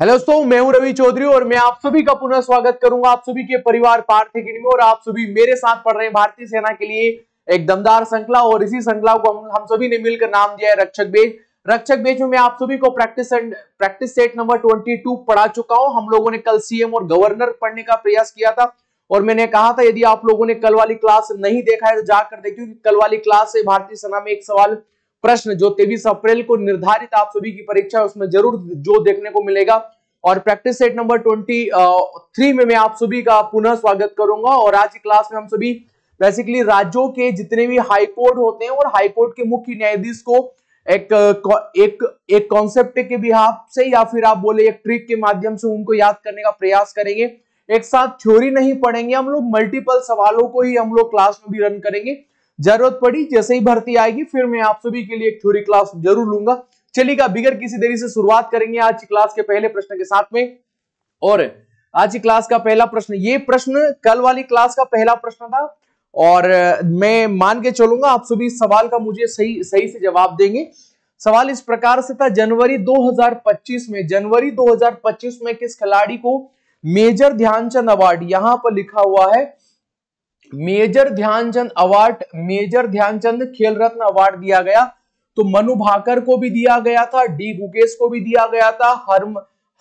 Hello दोस्तों, मैं हूं रवि चौधरी और मैं आप सभी का पुनः स्वागत करूंगा आप सभी के परिवार पार्थ अकेडमी में। और आप सभी मेरे साथ पढ़ रहे हैं भारतीय सेना के लिए एक दमदार श्रृंखला, और इसी श्रृंखला को हम सभी ने मिलकर नाम दिया है रक्षक बेज। रक्षक बेज में मैं आप सभी को प्रैक्टिस सेट नंबर 22 पढ़ा चुका हूं। हम लोगों ने कल सीएम और गवर्नर पढ़ने का प्रयास किया था और मैंने कहा था यदि आप लोगों ने कल वाली क्लास नहीं देखा है तो जाकर देखिए, क्योंकि कल वाली क्लास से भारतीय सेना में एक सवाल प्रश्न जो 23 अप्रैल को निर्धारित आप सभी की परीक्षा है उसमें जरूर जो देखने को मिलेगा। और प्रैक्टिस सेट नंबर 23 में मैं आप सभी का पुनः स्वागत करूंगा। और आज की क्लास में हम सभी बेसिकली राज्यों के जितने भी हाई कोर्ट होते हैं और हाई कोर्ट के मुख्य न्यायाधीश को एक कॉन्सेप्ट के बिहाफ से या फिर आप बोले एक ट्रिक के माध्यम से उनको याद करने का प्रयास करेंगे। एक साथ थ्योरी नहीं पढ़ेंगे हम लोग, मल्टीपल सवालों को ही हम लोग क्लास में भी रन करेंगे। जरूरत पड़ी जैसे ही भर्ती आएगी फिर मैं आप सभी के लिए एक थ्योरी क्लास जरूर लूंगा। चलिएगा बिगर किसी देरी से शुरुआत करेंगे आज की क्लास के पहले प्रश्न के साथ में। और आज की क्लास का पहला प्रश्न, ये प्रश्न कल वाली क्लास का पहला प्रश्न था और मैं मान के चलूंगा आप सभी सवाल का मुझे सही से जवाब देंगे। सवाल इस प्रकार से था, जनवरी 2025 में किस खिलाड़ी को मेजर ध्यानचंद अवार्ड, यहां पर लिखा हुआ है major Dhyanchand award, major Dhyanchand Khel Ratna award दिया गया। तो मनु भाकर को भी दिया गया था, डी गुकेश को भी दिया गया था,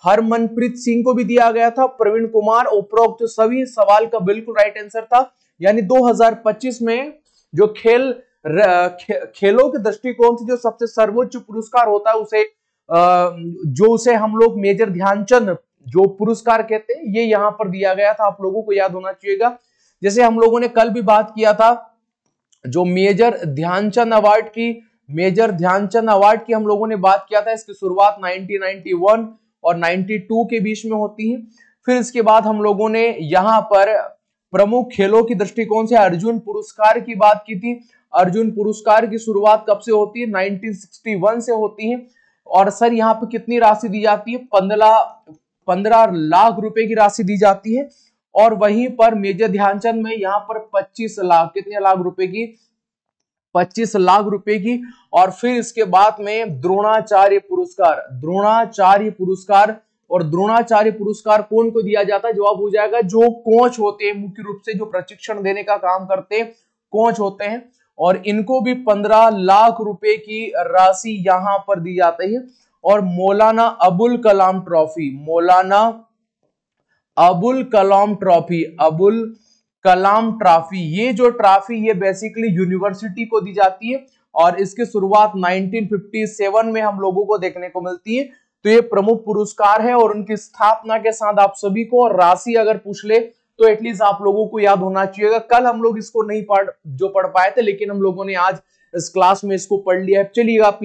हरमनप्रीत सिंह को भी दिया गया था, प्रवीण कुमार। उपरोक्त तो सभी सवाल का बिल्कुल राइट आंसर था। यानी 2025 में जो खेलों के दृष्टिकोण से जो सबसे सर्वोच्च पुरस्कार होता है उसे हम लोग मेजर ध्यानचंद जो पुरस्कार कहते हैं ये यहां पर दिया गया था। आप लोगों को याद होना चाहिएगा। जैसे हम लोगों ने कल भी बात किया था, जो मेजर ध्यानचंद अवार्ड की हम लोगों ने बात किया था, इसकी शुरुआत 1991 और 92 के बीच में होती है। फिर इसके बाद हम लोगों ने यहां पर प्रमुख खेलों की दृष्टिकोण से अर्जुन पुरस्कार की बात की थी। अर्जुन पुरस्कार की शुरुआत कब से होती है? 1961 से होती है। और सर यहाँ पर कितनी राशि दी जाती है? 15 लाख रुपए की राशि दी जाती है। और वहीं पर मेजर ध्यानचंद में यहाँ पर 25 लाख, कितने लाख रुपए की? 25 लाख रुपए की। और फिर इसके बाद में द्रोणाचार्य पुरस्कार, और द्रोणाचार्य पुरस्कार कौन को दिया जाता है? जवाब हो जाएगा जो कोच होते हैं, मुख्य रूप से जो प्रशिक्षण देने का काम करते हैं कोच होते हैं, और इनको भी 15 लाख रुपए की राशि यहां पर दी जाती है। और मौलाना अबुल कलाम ट्रॉफी, ये जो ट्रॉफी ये बेसिकली यूनिवर्सिटी को दी जाती है और इसकी शुरुआत 1957 में हम लोगों को देखने को मिलती है। तो ये प्रमुख पुरस्कार है और उनकी स्थापना के साथ आप सभी को, और राशि अगर पूछ ले तो एटलीस्ट आप लोगों को याद होना चाहिए। कल हम लोग इसको नहीं पढ़ पाए थे, लेकिन हम लोगों ने आज इस क्लास में इसको पढ़ लिया है। चलिए आप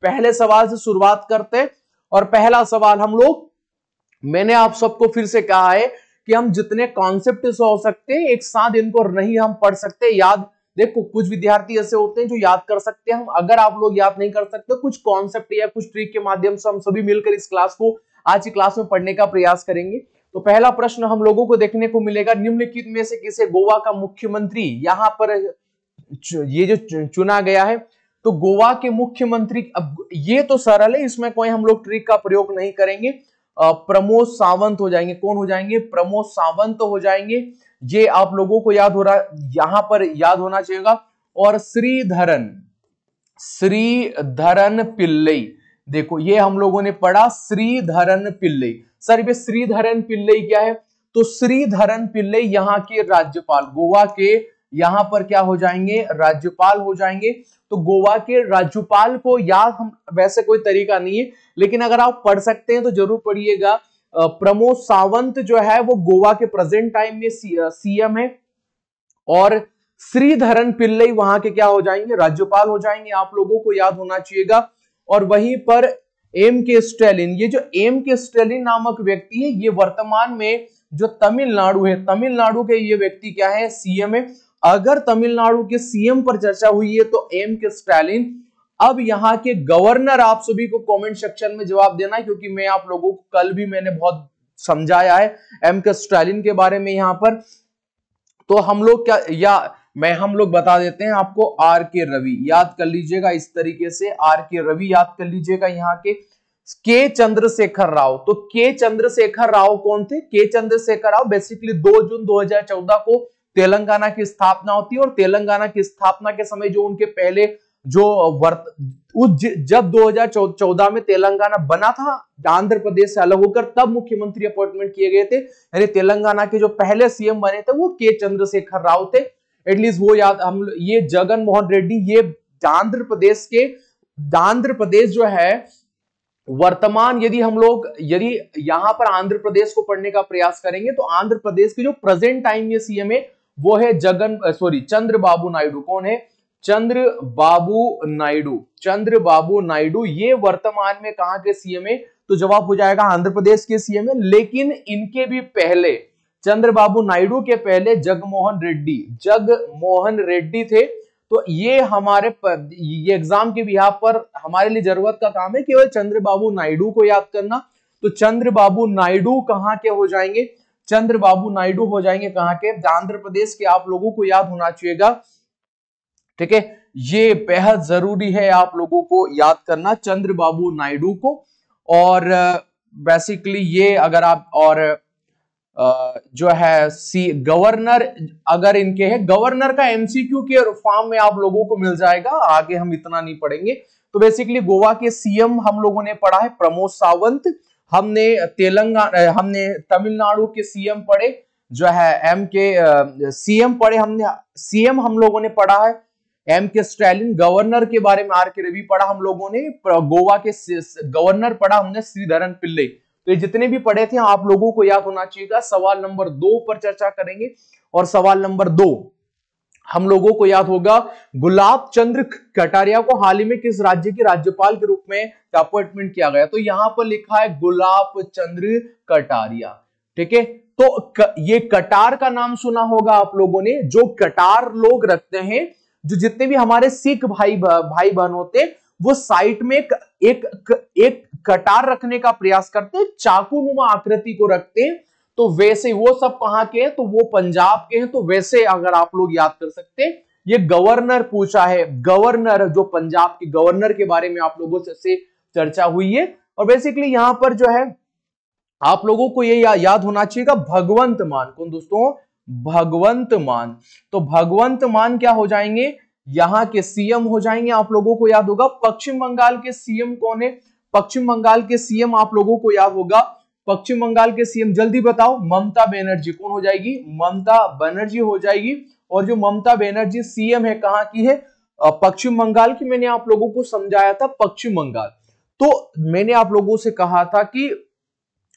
पहले सवाल से शुरुआत करते हैं। और पहला सवाल मैंने आप सबको फिर से कहा है कि हम जितने कॉन्सेप्ट से हो सकते हैं एक साथ इनको नहीं हम पढ़ सकते याद। देखो कुछ विद्यार्थी ऐसे होते हैं जो याद कर सकते हैं, अगर आप लोग याद नहीं कर सकते कुछ कॉन्सेप्ट या कुछ ट्रिक के माध्यम से हम सभी मिलकर इस क्लास को आज की क्लास में पढ़ने का प्रयास करेंगे। तो पहला प्रश्न हम लोगों को देखने को मिलेगा, निम्नलिखित में से किसे गोवा का मुख्यमंत्री यहां पर ये जो चुना गया है? तो गोवा के मुख्यमंत्री, अब ये तो सरल है, इसमें कोई हम लोग ट्रिक का प्रयोग नहीं करेंगे। प्रमोद सावंत हो जाएंगे। कौन हो जाएंगे? प्रमोद सावंत हो जाएंगे। ये आप लोगों को याद हो रहा, यहां पर याद होना चाहिए। और श्रीधरन पिल्लई, देखो ये हम लोगों ने पढ़ा श्रीधरन पिल्लई। सर ये श्रीधरन पिल्लई क्या है? तो श्रीधरन पिल्लई यहाँ के राज्यपाल, गोवा के यहां पर क्या हो जाएंगे? राज्यपाल हो जाएंगे। तो गोवा के राज्यपाल को याद हम वैसे कोई तरीका नहीं है, लेकिन अगर आप पढ़ सकते हैं तो जरूर पढ़िएगा। प्रमोद सावंत जो है वो गोवा के प्रेजेंट टाइम में सीएम है और श्रीधरन पिल्लई वहां के क्या हो जाएंगे? राज्यपाल हो जाएंगे। आप लोगों को याद होना चाहिएगा। और वहीं पर एम के स्टैलिन, ये जो एम के स्टैलिन नामक व्यक्ति है ये वर्तमान में जो तमिलनाडु है, तमिलनाडु के ये व्यक्ति क्या है? सीएम है। अगर तमिलनाडु के सीएम पर चर्चा हुई है तो एम के स्टैलिन। अब यहाँ के गवर्नर आप सभी को कमेंट सेक्शन में जवाब देना है, क्योंकि मैं आप लोगों को कल भी मैंने बहुत समझाया है एम के स्टैलिन के बारे में यहाँ पर। तो हम लोग क्या, या हम लोग बता देते हैं आपको, आर के रवि याद कर लीजिएगा। इस तरीके से आर के रवि याद कर लीजिएगा यहाँ के के चंद्रशेखर राव। तो के चंद्रशेखर राव कौन थे? के चंद्रशेखर राव बेसिकली 2 जून 2014 को तेलंगाना की स्थापना होती है, और तेलंगाना की स्थापना के समय जो उनके पहले जब 2014 में तेलंगाना बना था आंध्र प्रदेश से अलग होकर, तब मुख्यमंत्री अपॉइंटमेंट किए गए थे, यानी तेलंगाना के जो पहले सीएम बने थे वो के चंद्रशेखर राव थे। एटलीस्ट वो याद हम, ये जगन मोहन रेड्डी, ये आंध्र प्रदेश जो है वर्तमान, यदि यहां पर आंध्र प्रदेश को पढ़ने का प्रयास करेंगे तो आंध्र प्रदेश के जो प्रेजेंट टाइम ये सीएम है वो है चंद्रबाबू नायडू। कौन है? चंद्रबाबू नायडू ये वर्तमान में कहां के सीएम है? तो जवाब हो जाएगा आंध्र प्रदेश के सीएम है। लेकिन इनके भी पहले, चंद्रबाबू नायडू के पहले जगमोहन रेड्डी थे। तो ये एग्जाम के बिहाफ पर हमारे लिए जरूरत का काम है केवल चंद्रबाबू नायडू को याद करना। तो चंद्रबाबू नायडू कहां के हो जाएंगे? चंद्रबाबू नायडू हो जाएंगे कहां के? आंध्र प्रदेश के। आप लोगों को याद होना चाहिएगा, ठीक है, ये बेहद जरूरी है आप लोगों को याद करना चंद्रबाबू नायडू को। और बेसिकली ये अगर आप, और जो है गवर्नर अगर इनके है, गवर्नर का एमसीक्यू के फॉर्म में आप लोगों को मिल जाएगा, आगे हम इतना नहीं पढ़ेंगे। तो बेसिकली गोवा के सीएम हम लोगों ने पढ़ा है प्रमोद सावंत, हमने तमिलनाडु के सीएम पढ़े जो है एम के सीएम पढ़े, सीएम हम लोगों ने पढ़ा है एम के स्टैलिन। गवर्नर के बारे में आर के रवि पढ़ा हम लोगों ने, गोवा के गवर्नर पढ़ा हमने श्रीधरन पिल्ले। तो ये जितने भी पढ़े थे आप लोगों को याद होना चाहिए। सवाल नंबर 2 पर चर्चा करेंगे, और सवाल नंबर 2 हम लोगों को याद होगा, गुलाब चंद्र कटारिया को हाल ही में किस राज्य के राज्यपाल के रूप में अपॉइंटमेंट किया गया? तो यहां पर लिखा है गुलाब चंद्र कटारिया, ठीक है। तो ये कटार का नाम सुना होगा आप लोगों ने, जो कटार लोग रखते हैं, जो जितने भी हमारे सिख भाई बहन होते हैं, वो साइड में एक कटार रखने का प्रयास करते हैं, चाकूनुमा आकृति को रखते हैं। तो वैसे वो सब कहां के हैं? तो वो पंजाब के हैं। तो वैसे अगर आप लोग याद कर सकते हैं, ये गवर्नर पूछा है, गवर्नर जो पंजाब के गवर्नर के बारे में आप लोगों से चर्चा हुई है। और बेसिकली यहां पर जो है आप लोगों को ये याद होना चाहिए, भगवंत मान। कौन दोस्तों? भगवंत मान। तो भगवंत मान क्या हो जाएंगे? यहां के सीएम हो जाएंगे। आप लोगों को याद होगा पश्चिम बंगाल के सीएम कौन है? पश्चिम बंगाल के सीएम आप लोगों को याद होगा, पश्चिम बंगाल के सीएम जल्दी बताओ। ममता बनर्जी। कौन हो जाएगी? ममता बनर्जी हो जाएगी। और जो ममता बनर्जी सीएम है कहां की है? पश्चिम बंगाल की। मैंने आप लोगों को समझाया था पश्चिम बंगाल। तो मैंने आप लोगों से कहा था कि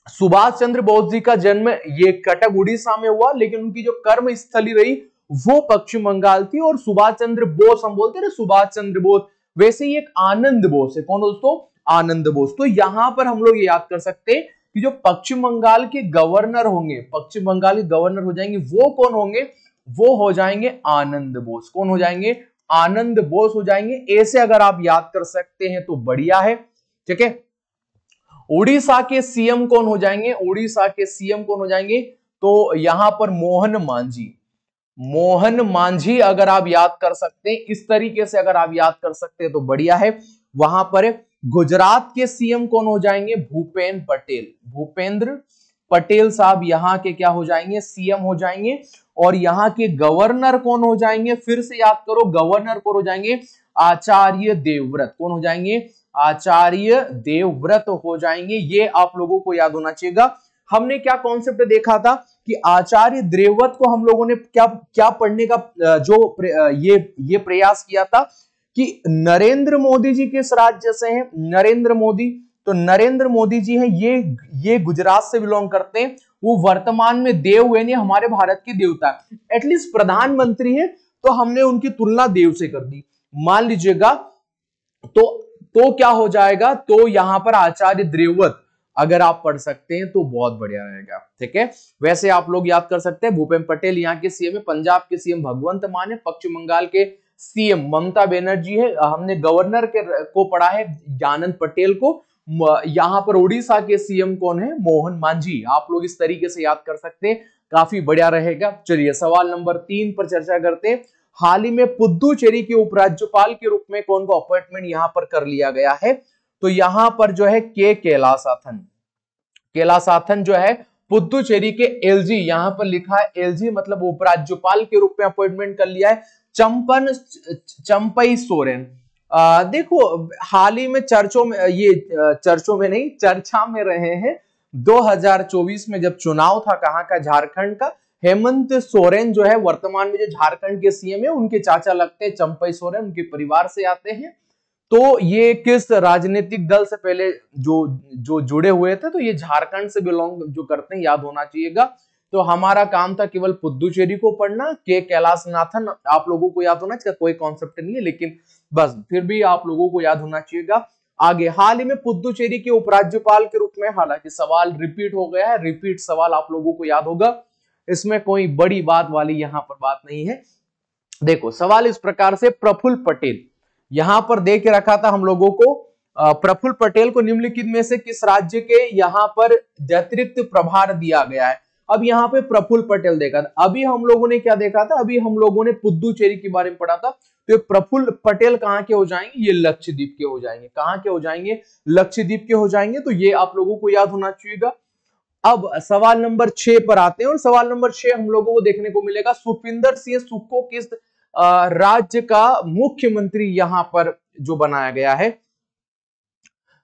सुभाष चंद्र बोस जी का जन्म ये कटक उड़ीसा में हुआ, लेकिन उनकी जो कर्म स्थली रही वो पश्चिम बंगाल थी। और सुभाष चंद्र बोस हम बोलते हैं ना, सुभाष चंद्र बोस, वैसे ही एक आनंद बोस है। कौन दोस्तों? आनंद बोस। तो यहां पर हम लोग याद कर सकते हैं कि जो पश्चिम बंगाल के गवर्नर होंगे, पश्चिम बंगाल के गवर्नर हो जाएंगे, वो कौन होंगे? वो हो जाएंगे आनंद बोस। कौन हो जाएंगे? आनंद बोस हो जाएंगे। ऐसे अगर आप याद कर सकते हैं तो बढ़िया है, ठीक है। उड़ीसा के सीएम कौन हो जाएंगे? उड़ीसा के सीएम कौन हो जाएंगे? तो यहां पर मोहन मांझी अगर आप याद कर सकते हैं, इस तरीके से अगर आप याद कर सकते हैं तो बढ़िया है। वहां पर गुजरात के सीएम कौन हो जाएंगे? भूपेंद्र पटेल साहब यहां के क्या हो जाएंगे? सीएम हो जाएंगे। और यहां के गवर्नर कौन हो जाएंगे? फिर से याद करो, गवर्नर कौन हो जाएंगे? आचार्य देवव्रत। कौन हो जाएंगे? आचार्य देवव्रत हो जाएंगे। ये आप लोगों को याद होना चाहिए। हमने क्या कॉन्सेप्ट देखा था कि आचार्य देवव्रत को हम लोगों ने क्या पढ़ने का ये प्रयास किया था कि नरेंद्र मोदी जी किस राज्य से हैं? नरेंद्र मोदी। तो नरेंद्र मोदी जी हैं, ये गुजरात से बिलोंग करते हैं। वो वर्तमान में देव यानी हमारे भारत के देवता, एटलीस्ट प्रधानमंत्री है, तो हमने उनकी तुलना देव से कर दी, मान लीजिएगा। तो क्या हो जाएगा? तो यहां पर आचार्य देवव्रत अगर आप पढ़ सकते हैं तो बहुत बढ़िया रहेगा, ठीक है। वैसे आप लोग याद कर सकते हैं भूपेंद्र पटेल यहाँ के सीएम है, पंजाब के सीएम भगवंत मान है, पश्चिम बंगाल के सीएम ममता बनर्जी है, हमने गवर्नर को पढ़ा है आनंद पटेल को। यहाँ पर उड़ीसा के सीएम कौन है? मोहन मांझी। आप लोग इस तरीके से याद कर सकते हैं, काफी बढ़िया रहेगा। चलिए सवाल नंबर 3 पर चर्चा करते हैं। हाल ही में पुदुचेरी के उपराज्यपाल के रूप में कौन को अपॉइंटमेंट यहां पर कर लिया गया है? तो यहां पर जो है के कैलासाथन जो है पुदुचेरी के एलजी, यहां पर लिखा है एलजी मतलब उपराज्यपाल के रूप में अपॉइंटमेंट कर लिया है चंपई सोरेन। देखो हाल ही में चर्चा में रहे हैं 2024 में जब चुनाव था कहां का, झारखंड का। हेमंत सोरेन जो है वर्तमान में जो झारखंड के सीएम है उनके चाचा लगते हैं चंपई सोरेन, उनके परिवार से आते हैं। तो ये किस राजनीतिक दल से पहले जो जुड़े हुए थे, तो ये झारखंड से बिलोंग जो करते हैं, याद होना चाहिएगा। तो हमारा काम था केवल पुदुचेरी को पढ़ना, के कैलाशनाथन आप लोगों को याद होना चाहिए, कोई कॉन्सेप्ट नहीं है लेकिन बस फिर भी आप लोगों को याद होना चाहिएगा। आगे हाल ही में पुदुचेरी के उपराज्यपाल के रूप में, हालांकि सवाल रिपीट हो गया है, रिपीट सवाल आप लोगों को याद होगा, इसमें कोई बड़ी बात वाली यहां पर बात नहीं है। देखो सवाल इस प्रकार से, प्रफुल्ल पटेल यहां पर दे के रखा था हम लोगों को, प्रफुल्ल पटेल को निम्नलिखित में से किस राज्य के यहां पर अतिरिक्त प्रभार दिया गया है। अब यहाँ पे प्रफुल्ल पटेल देखा था, अभी हम लोगों ने क्या देखा था, अभी हम लोगों ने पुदुचेरी के बारे में पढ़ा था। तो प्रफुल्ल पटेल कहां के हो जाएंगे, ये लक्षद्वीप के हो जाएंगे। कहां के हो जाएंगे, लक्षद्वीप के हो जाएंगे। तो ये आप लोगों को याद होना चाहिएगा। अब सवाल नंबर 6 पर आते हैं, और सवाल नंबर 6 हम लोगों को देखने को मिलेगा, सुखविंदर सिंह सुक्खू को किस राज्य का मुख्यमंत्री यहां पर जो बनाया गया है,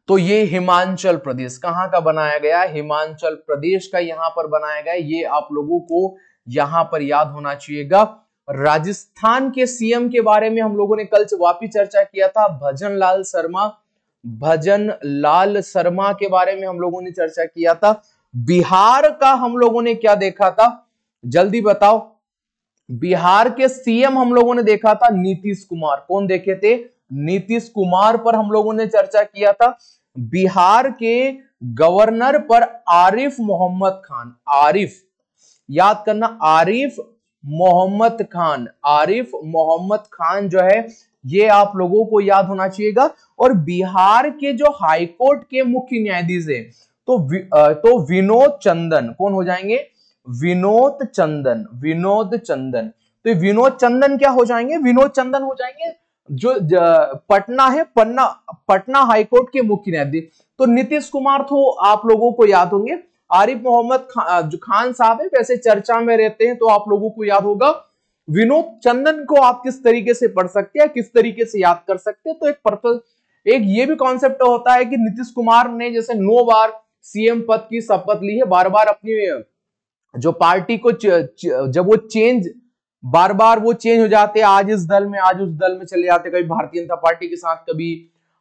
तो ये हिमाचल प्रदेश। कहां का बनाया गया, हिमाचल प्रदेश का यहां पर बनाया गया। ये आप लोगों को यहां पर याद होना चाहिएगा। राजस्थान के सीएम के बारे में हम लोगों ने कल वापिस चर्चा किया था, भजन लाल शर्मा के बारे में हम लोगों ने चर्चा किया था। बिहार का हम लोगों ने क्या देखा था, जल्दी बताओ। बिहार के सीएम हम लोगों ने देखा था नीतीश कुमार। कौन देखे थे, नीतीश कुमार पर हम लोगों ने चर्चा किया था। बिहार के गवर्नर पर आरिफ मोहम्मद खान, आरिफ याद करना, आरिफ मोहम्मद खान जो है ये आप लोगों को याद होना चाहिएगा। और बिहार के जो हाईकोर्ट के मुख्य न्यायाधीश है तो विनोद चंदन, कौन हो जाएंगे, विनोद चंदन। तो विनोद चंदन क्या हो जाएंगे, विनोद चंदन हो जाएंगे जो पटना है, पटना हाईकोर्ट के मुख्य न्यायाधीश। तो नीतीश कुमार तो आप लोगों को याद होंगे, आरिफ मोहम्मद जो खान साहब है वैसे चर्चा में रहते हैं, तो आप लोगों को याद होगा। विनोद चंदन को आप किस तरीके से पढ़ सकते हैं, किस तरीके से याद कर सकते हैं, तो एक ये भी कॉन्सेप्ट होता है कि नीतीश कुमार ने जैसे 9 बार सीएम पद की शपथ ली है, बार बार अपनी जो पार्टी को जब वो बार बार वो चेंज हो जाते हैं, आज इस दल में आज उस दल में चले जाते, कभी भारतीय जनता पार्टी के साथ, कभी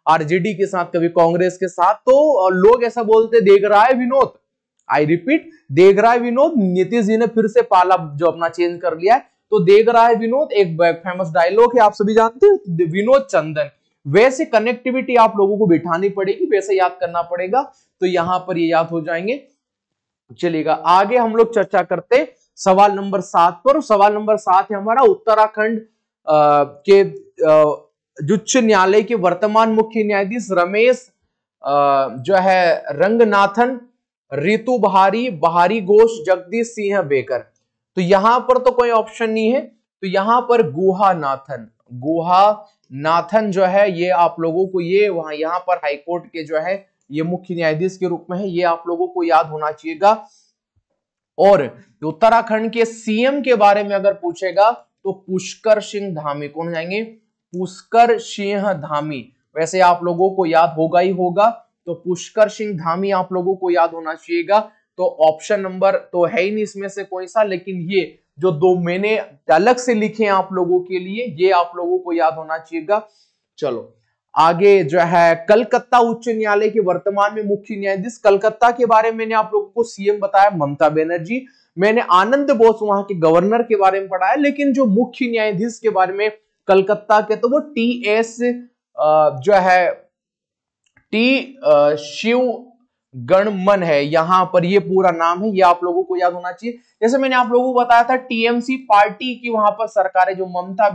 आरजेडी के साथ, कभी कांग्रेस के साथ। तो लोग ऐसा बोलते, देख रहा है विनोद, आई रिपीट, देख रहा है विनोद, नीतीश जी ने फिर से पाला जो अपना चेंज कर लिया है, तो देख रहा है विनोद एक फेमस डायलॉग है, आप सभी जानते हैं, विनोद चंदन। वैसे कनेक्टिविटी आप लोगों को बिठानी पड़ेगी, वैसे याद करना पड़ेगा, तो यहां पर ये याद हो जाएंगे। चलिएगा आगे हम लोग चर्चा करते सवाल नंबर 7 पर। सवाल नंबर 7 है हमारा, उत्तराखंड के उच्च न्यायालय के वर्तमान मुख्य न्यायाधीश रमेश जो है रंगनाथन, रितु बहारी घोष, जगदीश सिंह बेकर। तो यहां पर तो कोई ऑप्शन नहीं है, तो यहां पर गुहानाथन जो है ये आप लोगों को, ये वहां यहां पर हाईकोर्ट के जो है ये मुख्य न्यायाधीश के रूप में है, ये आप लोगों को याद होना चाहिएगा। और उत्तराखंड के सीएम के बारे में अगर पूछेगा तो पुष्कर सिंह धामी, कौन जाएंगे, पुष्कर सिंह धामी। वैसे आप लोगों को याद होगा ही होगा, तो पुष्कर सिंह धामी आप लोगों को याद होना चाहिएगा। तो ऑप्शन नंबर तो है ही नहीं इसमें से कोई सा, लेकिन ये जो 2 मैंने अलग से लिखे हैं आप लोगों के लिए, ये आप लोगों को याद होना चाहिएगा। चलो आगे जो है, कलकत्ता उच्च न्यायालय के वर्तमान में मुख्य न्यायाधीश, कलकत्ता के बारे में मैंने आप लोगों को सीएम बताया ममता बनर्जी, मैंने आनंद बोस वहां के गवर्नर के बारे में पढ़ाया, लेकिन जो मुख्य न्यायाधीश के बारे में कलकत्ता के, तो वो टी.एस. जो है शिव गणमन है, यहां पर ये पूरा नाम है, ये आप लोगों को याद होना चाहिए। जैसे मैंने आप लोगों को बताया था टीएमसी पार्टी की वहां पर सरकार है, जो ममता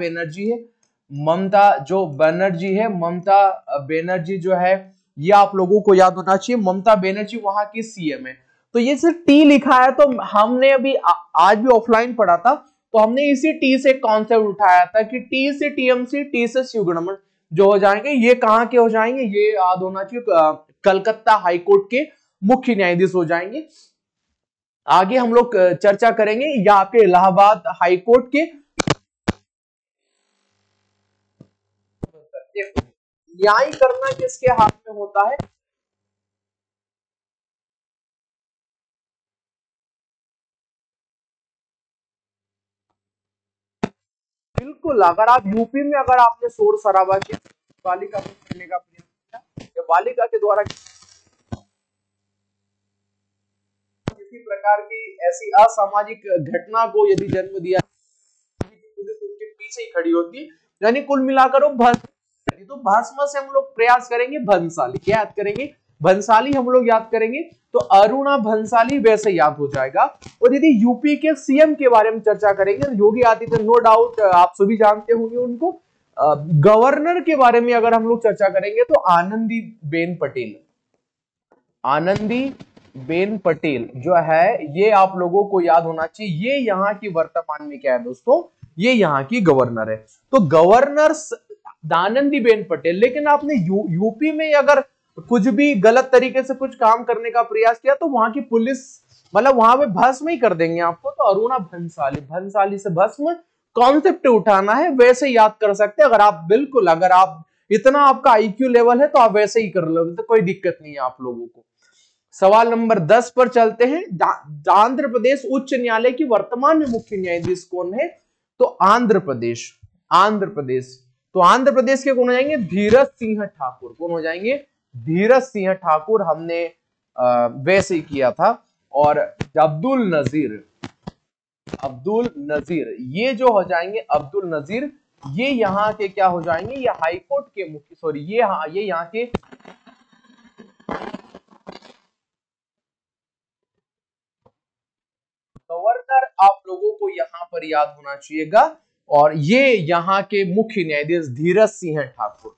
बनर्जी जो है ये आप लोगों को याद होना चाहिए। ममता बनर्जी वहां की सीएम है। तो ये सिर्फ टी लिखा है, तो हमने अभी आज भी ऑफलाइन पढ़ा था, तो हमने इसी टी से कॉन्सेप्ट उठाया था कि टी से टीएमसी, टी से शिवगणमन, जो हो जाएंगे ये कहाँ के हो जाएंगे, ये याद होना चाहिए, कलकत्ता हाईकोर्ट के मुख्य न्यायाधीश हो जाएंगे। आगे हम लोग चर्चा करेंगे यहाँ पे इलाहाबाद हाईकोर्ट के। न्याय करना किसके हाथ में होता है? बिल्कुल, अगर आप यूपी में अगर आपने शोर शराबा किया, बालिका को करने का प्रयास किया या बालिका के द्वारा किसी प्रकार की ऐसी असामाजिक घटना को यदि जन्म दिया, पुलिस उनके पीछे ही खड़ी होती, यानी कुल मिलाकर वो भस्म। तो भस्म से हम लोग प्रयास करेंगे भंसाली, क्या याद करेंगे? भंसाली हम लोग याद करेंगे, तो अरुणा भंसाली वैसे याद हो जाएगा। और यदि यूपी के सीएम के बारे में चर्चा करेंगे, योगी आदित्यनाथ, नो डाउट आप सभी जानते होंगे उनको। गवर्नर के बारे में अगर हम लोग चर्चा करेंगे तो आनंदी बेन पटेल, आनंदी बेन पटेल जो है, ये आप लोगों को याद होना चाहिए। ये यहाँ की वर्तमान में क्या है दोस्तों, ये यहाँ की गवर्नर है। तो गवर्नर आनंदी बेन पटेल। लेकिन आपने यूपी में अगर कुछ भी गलत तरीके से कुछ काम करने का प्रयास किया तो वहां की पुलिस मतलब वहां पे भस्म ही कर देंगे आपको। तो अरुणा भंसाली, भंसाली से भस्म कॉन्सेप्ट उठाना है, वैसे याद कर सकते हैं। अगर आप बिल्कुल, अगर आप इतना आपका आईक्यू लेवल है तो आप वैसे ही कर लो, तो कोई दिक्कत नहीं है आप लोगों को। सवाल नंबर 10 पर चलते हैं। आंध्र प्रदेश उच्च न्यायालय की वर्तमान में मुख्य न्यायाधीश कौन है? तो आंध्र प्रदेश, आंध्र प्रदेश, तो आंध्र प्रदेश के कौन हो जाएंगे? धीरज सिंह ठाकुर। कौन हो जाएंगे? धीरज सिंह ठाकुर। हमने वैसे ही किया था। और अब्दुल नजीर, अब्दुल नजीर, ये जो हो जाएंगे अब्दुल नजीर, ये यहाँ के क्या हो जाएंगे? ये हाईकोर्ट के मुख्य, सॉरी ये यहाँ के गवर्नर आप लोगों को यहां पर याद होना चाहिएगा। और ये यहाँ के मुख्य न्यायाधीश धीरज सिंह ठाकुर।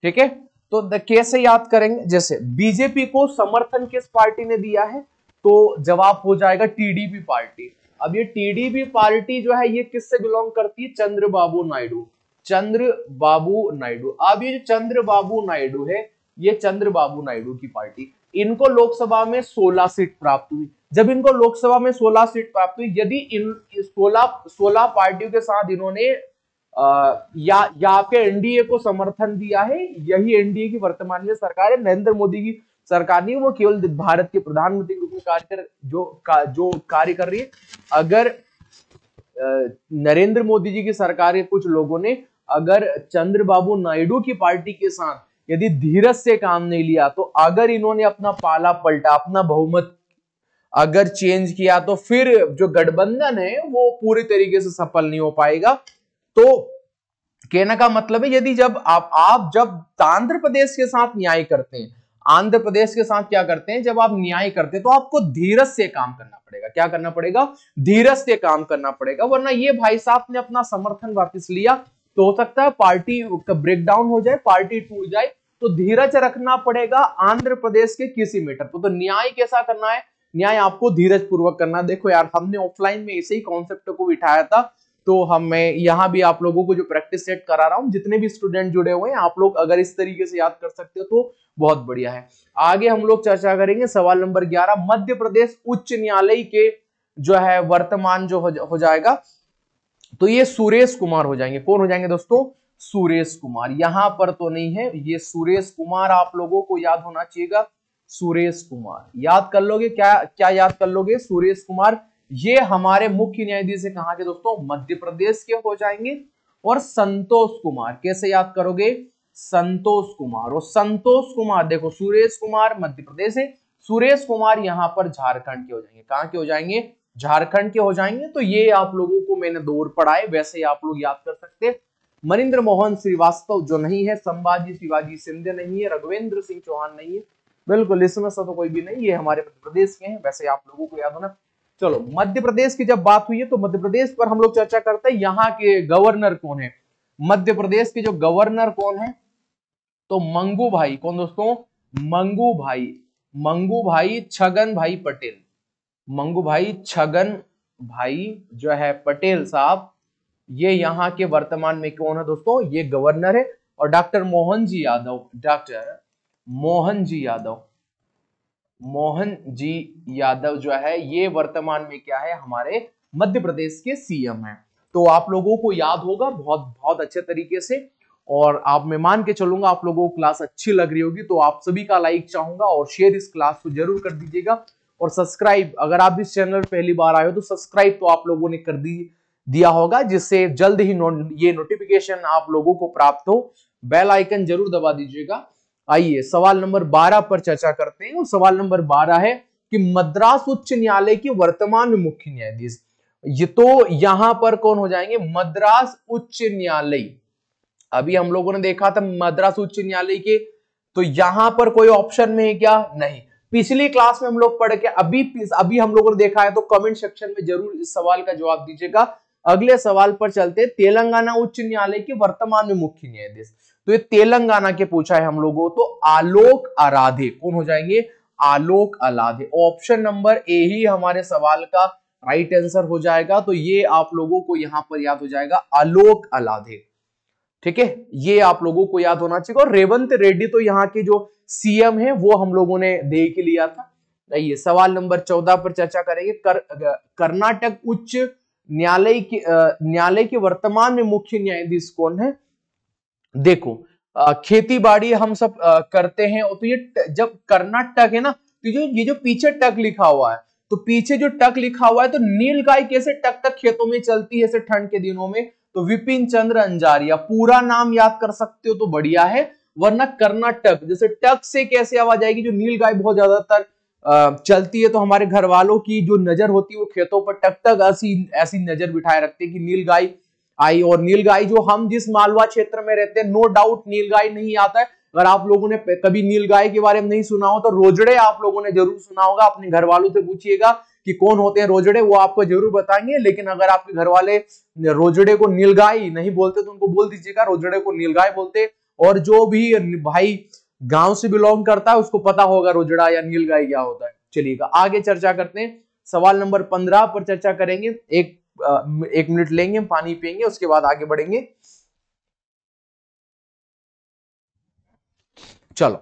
ठीक है, तो कैसे याद करेंगे? जैसे बीजेपी को समर्थन किस पार्टी ने दिया है? तो जवाब हो जाएगा टीडीपी पार्टी। अब ये टीडीपी पार्टी जो है ये किससे बिलोंग करती है? चंद्रबाबू नायडू, चंद्रबाबू नायडू। अब ये जो चंद्रबाबू नायडू है, ये चंद्रबाबू नायडू की पार्टी, इनको लोकसभा में 16 सीट प्राप्त हुई। जब इनको लोकसभा में 16 सीट प्राप्त हुई, यदि इन 16 पार्टियों के साथ इन्होंने या आपके एनडीए को समर्थन दिया है, यही एनडीए की वर्तमान में सरकार है, नरेंद्र मोदी की सरकार नहीं, वो केवल भारत के प्रधानमंत्री के रूप में जो कार्य कर रही है। अगर नरेंद्र मोदी जी की सरकार के कुछ लोगों ने अगर चंद्रबाबू नायडू की पार्टी के साथ यदि धीरज से काम नहीं लिया, तो अगर इन्होंने अपना पाला पलटा, अपना बहुमत अगर चेंज किया, तो फिर जो गठबंधन है वो पूरी तरीके से सफल नहीं हो पाएगा। तो कहने का मतलब है, यदि जब आप जब आंध्र प्रदेश के साथ न्याय करते हैं, आंध्र प्रदेश के साथ क्या करते हैं, जब आप न्याय करते हैं तो आपको धीरज से काम करना पड़ेगा। क्या करना पड़ेगा? धीरज से काम करना पड़ेगा। वरना ये भाई साहब ने अपना समर्थन वापस लिया तो हो सकता है पार्टी का ब्रेकडाउन हो जाए, पार्टी टूट जाए। तो धीरज रखना पड़ेगा आंध्र प्रदेश के किसी मैटर पर। तो न्याय कैसा करना है? न्याय आपको धीरज पूर्वक करना। देखो यार, हमने ऑफलाइन में इसे ही कॉन्सेप्ट को बिठाया था, तो मैं यहाँ भी आप लोगों को जो प्रैक्टिस सेट करा रहा हूँ, जितने भी स्टूडेंट जुड़े हुए हैं, आप लोग अगर इस तरीके से याद कर सकते हो तो बहुत बढ़िया है। आगे हम लोग चर्चा करेंगे सवाल नंबर 11। मध्य प्रदेश उच्च न्यायालय के जो है वर्तमान जो हो जाएगा, तो ये सुरेश कुमार हो जाएंगे। कौन हो जाएंगे दोस्तों? सुरेश कुमार। यहां पर तो नहीं है, ये सुरेश कुमार आप लोगों को याद होना चाहिएगा। सुरेश कुमार याद कर लोगे? क्या क्या याद कर लोगे? सुरेश कुमार, ये हमारे मुख्य न्यायाधीश है कहां के दोस्तों? मध्य प्रदेश के हो जाएंगे। और संतोष कुमार कैसे याद करोगे? संतोष कुमार। और संतोष कुमार देखो, सुरेश कुमार मध्य प्रदेश है, सुरेश कुमार यहां पर झारखंड के हो जाएंगे। कहां के हो जाएंगे? झारखंड के हो जाएंगे। तो ये आप लोगों को मैंने दौर पढ़ाए, वैसे आप लोग याद कर सकते हैं। मनिंद्र मोहन श्रीवास्तव जो नहीं है, संभाजी शिवाजी सिंधिया नहीं है, रघुवेंद्र सिंह चौहान नहीं है, बिल्कुल इसमें से तो कोई भी नहीं, ये हमारे मध्य प्रदेश के हैं, वैसे आप लोगों को याद होना। चलो, मध्य प्रदेश की जब बात हुई है तो मध्य प्रदेश पर हम लोग चर्चा करते हैं। यहाँ के गवर्नर कौन है? मध्य प्रदेश के जो गवर्नर कौन है? तो मंगू भाई। कौन दोस्तों? मंगू भाई, मंगू भाई छगन भाई पटेल। मंगू भाई छगन भाई जो है पटेल साहब, ये यहाँ के वर्तमान में कौन है दोस्तों? ये गवर्नर है। और डॉक्टर मोहन जी यादव, डॉक्टर मोहन जी यादव, मोहन जी यादव जो है ये वर्तमान में क्या है, हमारे मध्य प्रदेश के सीएम हैं। तो आप लोगों को याद होगा बहुत बहुत अच्छे तरीके से, और आप मैं मान के चलूंगा आप लोगों को क्लास अच्छी लग रही होगी। तो आप सभी का लाइक चाहूंगा और शेयर इस क्लास को जरूर कर दीजिएगा, और सब्सक्राइब, अगर आप इस चैनल पहली बार आए हो तो सब्सक्राइब तो आप लोगों ने कर दिया होगा, जिससे जल्द ही ये नोटिफिकेशन आप लोगों को प्राप्त हो। बेल आइकन जरूर दबा दीजिएगा। आइए सवाल नंबर 12 पर चर्चा करते हैं, और सवाल नंबर 12 है कि मद्रास उच्च न्यायालय के वर्तमान में मुख्य न्यायाधीश, ये तो यहां पर कौन हो जाएंगे, मद्रास उच्च न्यायालय। अभी हम लोगों ने देखा था मद्रास उच्च न्यायालय के, तो यहां पर कोई ऑप्शन में है क्या, नहीं। पिछली क्लास में हम लोग पढ़ के अभी हम लोगों ने देखा है, तो कमेंट सेक्शन में जरूर इस सवाल का जवाब दीजिएगा। अगले सवाल पर चलते हैं, तेलंगाना उच्च न्यायालय के वर्तमान में मुख्य न्यायाधीश, तो ये तेलंगाना के पूछा है हम लोगों, तो आलोक आराधे कौन हो जाएंगे, आलोक आराधे। ऑप्शन नंबर ए ही हमारे सवाल का राइट आंसर हो जाएगा। तो ये आप लोगों को यहां पर याद हो जाएगा, आलोक आराधे। ठीक है, ये आप लोगों को याद होना चाहिए। और रेवंत रेड्डी तो यहाँ के जो सीएम है वो हम लोगों ने देख लिया था। ये सवाल नंबर 14 पर चर्चा करेंगे। कर्नाटक उच्च न्यायालय के वर्तमान में मुख्य न्यायाधीश कौन है। देखो खेती बाड़ी हम सब करते हैं, तो ये जब कर्नाटक है ना, तो ये जो पीछे टक लिखा हुआ है, तो पीछे जो टक लिखा हुआ है, तो नीलगाय कैसे टक टक खेतों में चलती है ऐसे ठंड के दिनों में, तो विपिन चंद्र अंजारिया। पूरा नाम याद कर सकते हो तो बढ़िया है, वरना कर्नाटक जैसे टक से कैसे आवाज आएगी, जो नीलगाय बहुत ज्यादातर चलती है, तो हमारे घर वालों की जो नजर होती है वो खेतों पर टक टक ऐसी नजर बिठाए रखते हैं कि नीलगाय आई। और नीलगाय जो हम जिस मालवा क्षेत्र में रहते हैं, नो डाउट नीलगाय नहीं आता है। अगर आप लोगों ने कभी नीलगाय के बारे में नहीं सुना हो, तो रोजड़े आप लोगों ने जरूर सुना होगा। अपने घर वालों से पूछिएगा कि कौन होते हैं रोजड़े, वो आपको जरूर बताएंगे। लेकिन अगर आपके घर वाले रोजड़े को नीलगाय नहीं बोलते, तो उनको बोल दीजिएगा रोजड़े को नीलगाय बोलते। और जो भी भाई गांव से बिलोंग करता है उसको पता होगा रोजड़ा या नीलगाय क्या होता है। चलिएगा आगे चर्चा करते हैं, सवाल नंबर 15 पर चर्चा करेंगे। एक मिनट लेंगे, पानी पिएंगे, उसके बाद आगे बढ़ेंगे। चलो,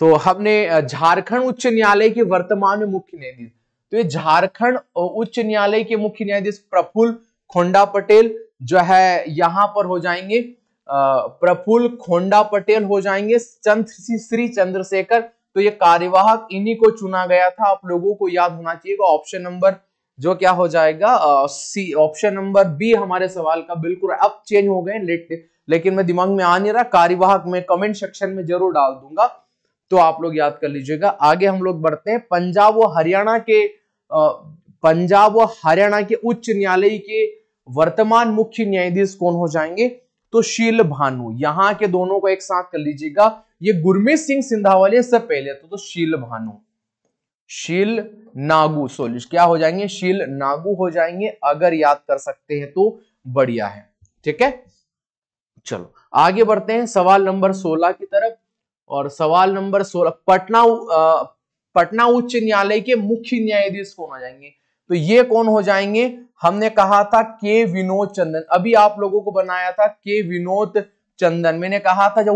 तो हमने झारखंड उच्च न्यायालय के वर्तमान में मुख्य न्यायाधीश, तो ये झारखंड उच्च न्यायालय के मुख्य न्यायाधीश प्रफुल्ल खोंडा पटेल जो है यहां पर हो जाएंगे, प्रफुल्ल खोंडा पटेल हो जाएंगे। श्री चंद्रशेखर, तो ये कार्यवाहक इन्हीं को चुना गया था, आप लोगों को याद होना चाहिए। ऑप्शन नंबर जो क्या हो जाएगा, सी, ऑप्शन नंबर बी हमारे सवाल का बिल्कुल। अब चेंज हो गए लेकिन मैं दिमाग में आ नहीं रहा, कार्यवाहक में कमेंट सेक्शन में जरूर डाल दूंगा, तो आप लोग याद कर लीजिएगा। आगे हम लोग बढ़ते हैं, पंजाब व हरियाणा के उच्च न्यायालय के वर्तमान मुख्य न्यायाधीश कौन हो जाएंगे, तो शील भानु। यहां के दोनों को एक साथ कर लीजिएगा, ये गुरमीत सिंह सिंधावलिया सब पहले तो शील भानु, शील नागू सोल्यूशन क्या हो जाएंगे, शील नागू हो जाएंगे। अगर याद कर सकते हैं तो बढ़िया है। ठीक है, चलो आगे बढ़ते हैं सवाल नंबर 16 की तरफ। और सवाल नंबर 16, पटना उच्च न्यायालय के मुख्य न्यायाधीश कौन हो जाएंगे, तो ये कौन हो जाएंगे, हमने कहा था के विनोद चंदन। अभी आप लोगों को बनाया था के विनोद चंदन। मैंने कहा था जब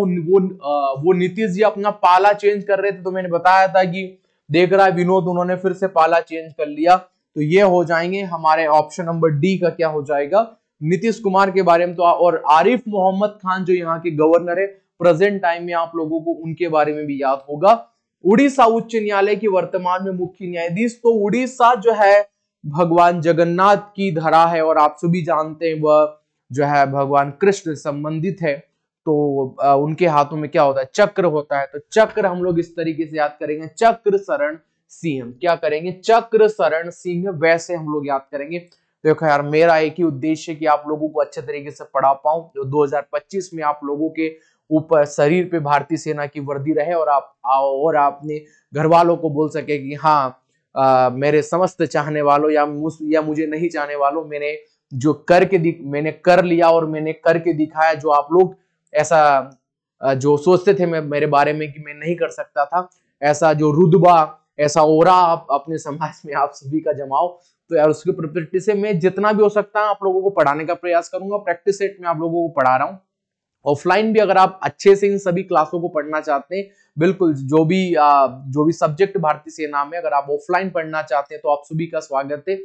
वो नीतीश जी अपना पाला चेंज कर रहे थे, तो मैंने बताया था कि देख रहा है विनोद, उन्होंने फिर से पाला चेंज कर लिया। तो ये हो जाएंगे हमारे ऑप्शन नंबर डी का क्या हो जाएगा, नीतीश कुमार के बारे में। तो और आरिफ मोहम्मद खान जो यहाँ के गवर्नर है प्रेजेंट टाइम में, आप लोगों को उनके बारे में भी याद होगा। उड़ीसा उच्च न्यायालय के वर्तमान में मुख्य न्यायाधीश, तो उड़ीसा जो है भगवान जगन्नाथ की धरा है, और आप सभी जानते हैं वह जो है भगवान कृष्ण संबंधित है। तो उनके हाथों में क्या होता है, चक्र होता है। तो चक्र हम लोग इस तरीके से याद करेंगे, चक्र शरण सिंह। क्या करेंगे, चक्र शरण सिंह, वैसे हम लोग याद करेंगे। देखो यार, मेरा एक ही उद्देश्य है कि आप लोगों को अच्छे तरीके से पढ़ा पाऊं, जो 2025 में आप लोगों के ऊपर शरीर पे भारतीय सेना की वर्दी रहे, और आप अपने घर वालों को बोल सके कि हाँ मेरे समस्त चाहने वालों या मुझे नहीं चाहने वालों, मैंने जो मैंने कर लिया और मैंने करके दिखाया। जो आप लोग ऐसा जो सोचते थे मेरे बारे में कि मैं नहीं कर सकता था, ऐसा जो रुतबा, ऐसा ओरा आप अपने समाज में आप सभी का जमाओ। तो यार उसके प्रैक्टिस से मैं जितना भी हो सकता है आप लोगों को पढ़ाने का प्रयास करूंगा। प्रैक्टिस सेट में आप लोगों को पढ़ा रहा हूँ, ऑफलाइन भी अगर आप अच्छे से इन सभी क्लासों को पढ़ना चाहते हैं, बिल्कुल जो भी सब्जेक्ट भारतीय सेना में अगर आप ऑफलाइन पढ़ना चाहते हैं तो आप सभी का स्वागत है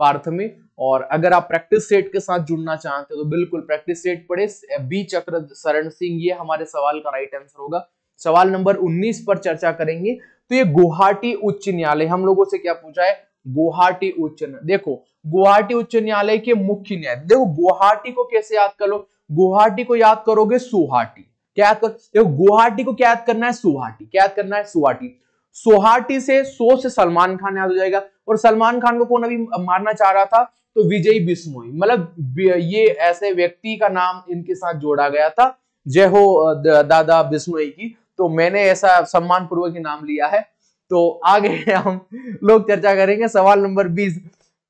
पार्थ में। और अगर आप प्रैक्टिस सेट के साथ जुड़ना चाहते हैं तो बिल्कुल प्रैक्टिस सेट पढ़े। बी चक्र शरण सिंह, ये हमारे सवाल का राइट आंसर होगा। सवाल नंबर 19 पर चर्चा करेंगे। तो ये गुवाहाटी उच्च न्यायालय, हम लोगों से क्या पूछा है, गुवाहाटी उच्च न्यायालय। देखो गुवाहाटी उच्च न्यायालय के मुख्य न्यायाधीश, देखो गुवाहाटी को कैसे याद करो, गुवाहाटी को याद करोगे सुहाटी, क्या याद कर, देखो गुवाहाटी को क्या याद करना है, सुहाटी, क्या याद करना है, सुहाटी। सुहाटी से से सलमान खान याद हो जाएगा, और सलमान खान को कौन अभी मारना चाह रहा था, तो विजय बिश्नोई, मतलब ये ऐसे व्यक्ति का नाम इनके साथ जोड़ा गया था। जय हो दादा बिश्नोई की, तो मैंने ऐसा सम्मान पूर्वक ही नाम लिया है। तो आगे हम लोग चर्चा करेंगे सवाल नंबर 20।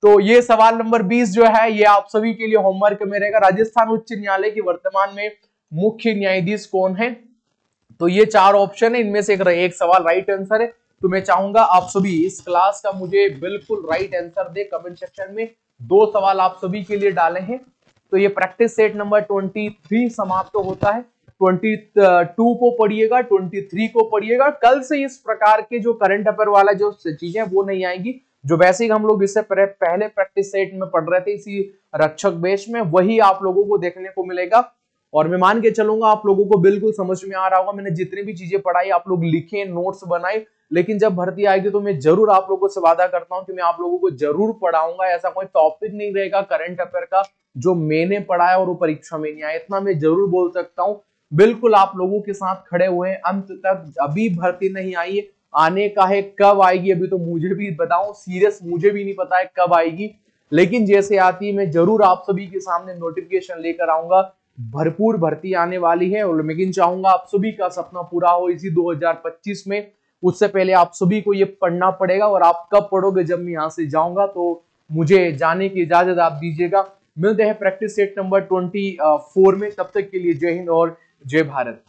तो ये सवाल नंबर 20 जो है ये आप सभी के लिए होमवर्क में रहेगा। राजस्थान उच्च न्यायालय की वर्तमान में मुख्य न्यायाधीश कौन है, तो ये 4 ऑप्शन है, इनमें से एक सवाल राइट आंसर है। तो मैं चाहूंगा आप सभी इस क्लास का मुझे बिल्कुल राइट आंसर दे कमेंट सेक्शन में। 2 सवाल आप सभी के लिए डाले हैं। तो ये प्रैक्टिस सेट नंबर 23 समाप्त होता है। 22 को पढ़िएगा, 23 को पढ़िएगा। कल से इस प्रकार के जो करंट अफेयर वाला जो चीजें वो नहीं आएंगी, जो वैसे ही हम लोग इससे पहले प्रैक्टिस सेट में पढ़ रहे थे इसी रक्षक बेस में, वही आप लोगों को देखने को मिलेगा। और मैं मान के चलूंगा आप लोगों को बिल्कुल समझ में आ रहा होगा। मैंने जितनी भी चीजें पढ़ाई आप लोग लिखे, नोट्स बनाए, लेकिन जब भर्ती आएगी तो मैं जरूर आप लोगों से वादा करता हूं कि मैं आप लोगों को जरूर पढ़ाऊंगा। ऐसा कोई टॉपिक नहीं रहेगा करंट अफेयर का जो मैंने पढ़ाया और वो परीक्षा में नहीं आया, इतना मैं जरूर बोल सकता हूं। बिल्कुल आप लोगों के साथ खड़े हुए हैं अंत तक। अभी भर्ती नहीं आई है, आने का है, कब आएगी अभी तो मुझे भी बताऊं, सीरियस मुझे भी नहीं पता है कब आएगी, लेकिन जैसे आती है मैं जरूर आप सभी के सामने नोटिफिकेशन लेकर आऊंगा। भरपूर भर्ती आने वाली है और लेकिन चाहूंगा आप सभी का सपना पूरा हो इसी 2025 में। उससे पहले आप सभी को ये पढ़ना पड़ेगा, और आप कब पढ़ोगे, जब मैं यहाँ से जाऊंगा तो मुझे जाने की इजाजत आप दीजिएगा। मिलते हैं प्रैक्टिस सेट नंबर 24 में, तब तक के लिए जय हिंद और जय भारत।